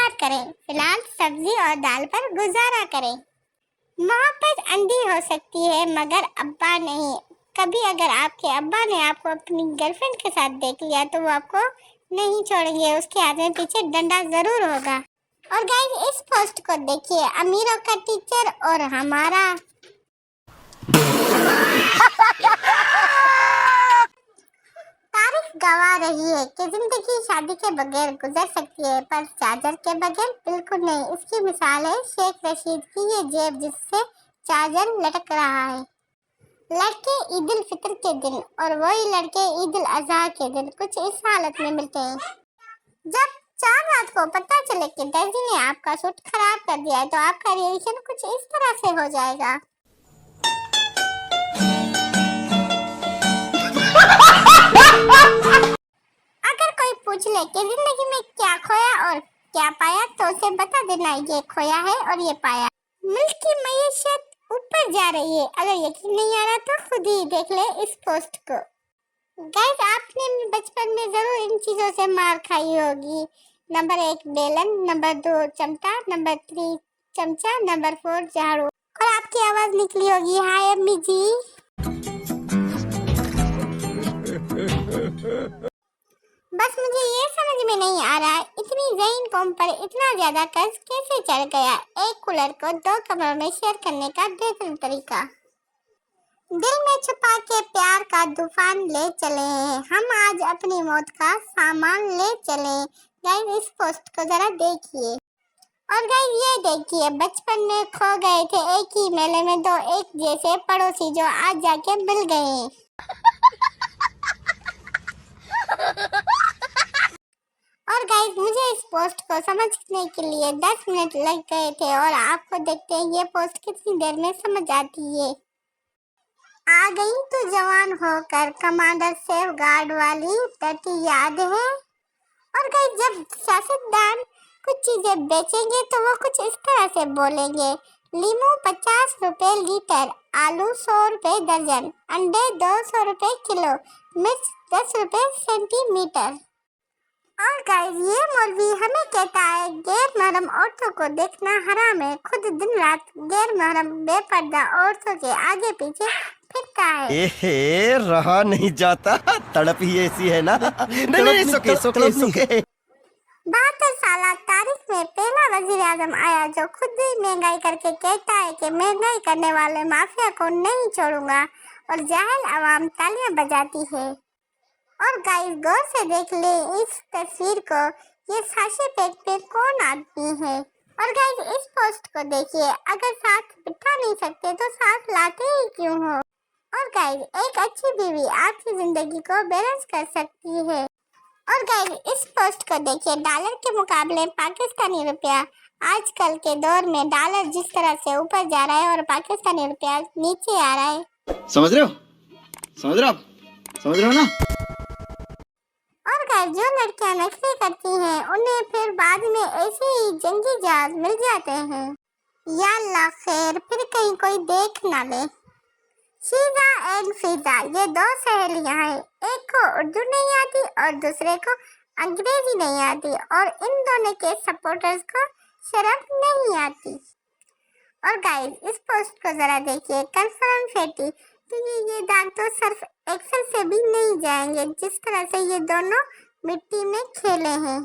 इंतजार करें, फिलहाल सब्जी और दाल पर गुजारा करें। मोहब्बत अंधी हो सकती है मगर अब्बा नहीं। कभी अगर आपके अब्बा ने आपको अपनी गर्लफ्रेंड के साथ देख लिया तो वो आपको नहीं छोड़ेंगे, उसके हाथ में पीछे डंडा जरूर होगा। और गाइस इस पोस्ट को देखिए, अमीरों का टीचर और हमारा। तारीख गवा रही है कि जिंदगी शादी के बगैर गुजर सकती है, पर चार्जर के बगैर बिल्कुल नहीं। इसकी मिसाल है शेख रशीद की ये जेब जिससे चार्जर लटक रहा है। लड़के ईद उल फितर के दिन और वही लड़के ईद उल अजहा के दिन कुछ इस हालत में मिलते हैं। जब चार रात को पता चले कि दर्जी ने आपका सूट खराब कर दिया है तो आपका रिएक्शन कुछ इस तरह से हो जाएगा। अगर कोई पूछ ले कि जिंदगी में क्या खोया और क्या पाया तो उसे बता देना ये खोया है और ये पाया। मुल्क की मईशत ऊपर जा रही है। अगर यकीन नहीं आ रहा तो खुद ही देख ले इस पोस्ट को। गाइस आपने बचपन में जरूर इन चीजों से मार खाई होगी। नंबर 1 बेलन, नंबर 2 चमटा, नंबर 3 चमचा, नंबर 4 झाड़ू। और आपकी आवाज निकली होगी, हाय अम्मी जी। बस मुझे ये समझ में नहीं आ रहा इतनी ज़हीन कौम पर इतना ज्यादा कर्ज कैसे चढ़ गया। एक कूलर को 2 कमरों में शेयर करने का बेहतर तरीका। दिल में छुपा के प्यार का तूफान ले चले हैं हम, आज अपनी मौत का सामान ले चले। गाइस इस पोस्ट को जरा देखिए। और गाइस ये देखिए, बचपन में खो गए थे एक ही मेले में दो एक जैसे पड़ोसी जो आज जाके मिल गए। और गाइस मुझे इस पोस्ट को समझने के लिए 10 मिनट लग गए थे और आपको देखते हैं ये पोस्ट कितनी देर में समझ आती है। आ गई तो जवान होकर कमांडर सेफ गार्ड वाली टटी याद है। और गाइस जब सियासतदान कुछ चीजें बेचेंगे तो वो कुछ इस तरह से बोलेंगे, लीमू 50 रुपए लीटर, आलू 100 रुपए दर्जन, अंडे 200 रुपए किलो, मिर्च 10 रुपए सेंटीमीटर। और गाइस ये मौलवी हमें कहता है गैर महरम औरतों को देखना हराम है, खुद दिन रात गैर महरम बेपर्दा औरतों के आगे पीछे फिरता है। एहे रहा नहीं जाता, तड़प ही ऐसी है ना। नहीं सुके 72 साल तारीख में पहला वजीर आजम आया जो खुद ही महंगाई करके कहता है कि महंगाई करने वाले माफिया को नहीं छोड़ूंगा, और जाहिल आवाम तालियां बजाती है। और गाइस गौर से देख ले इस तस्वीर को, ये साशे पेट पे कौन आदमी है। और गाइस इस पोस्ट को देखिए, अगर साथ बिठा नहीं सकते तो साथ लाते ही क्यों हो। और गाइस एक अच्छी बीवी आपकी जिंदगी को बैलेंस कर सकती है। और गाइस इस पोस्ट को देखिए, डॉलर के मुकाबले पाकिस्तानी रुपया, आजकल के दौर में डॉलर जिस तरह से ऊपर जा रहा है और पाकिस्तानी रुपया नीचे आ रहा है। समझ रहे हो ना। और गाइस जो लड़कियां नखरे करती हैं उन्हें फिर बाद में ऐसे ही जंगी जहाज मिल जाते हैं। या अल्लाह खैर, फिर कहीं कोई देख ना ले। शीजा एंड फिजा ये 2 सहेलियां हैं, एक को उर्दू नहीं आती और दूसरे को अंग्रेजी नहीं आती, और इन दोनों के सपोर्टर्स को शर्म नहीं आती। और गाइस इस पोस्ट को जरा देखिए, कंफर्म फेटी तो ये दाग तो सिर्फ एक्सेल से भी नहीं जाएंगे जिस तरह से ये दोनों मिट्टी में खेले हैं।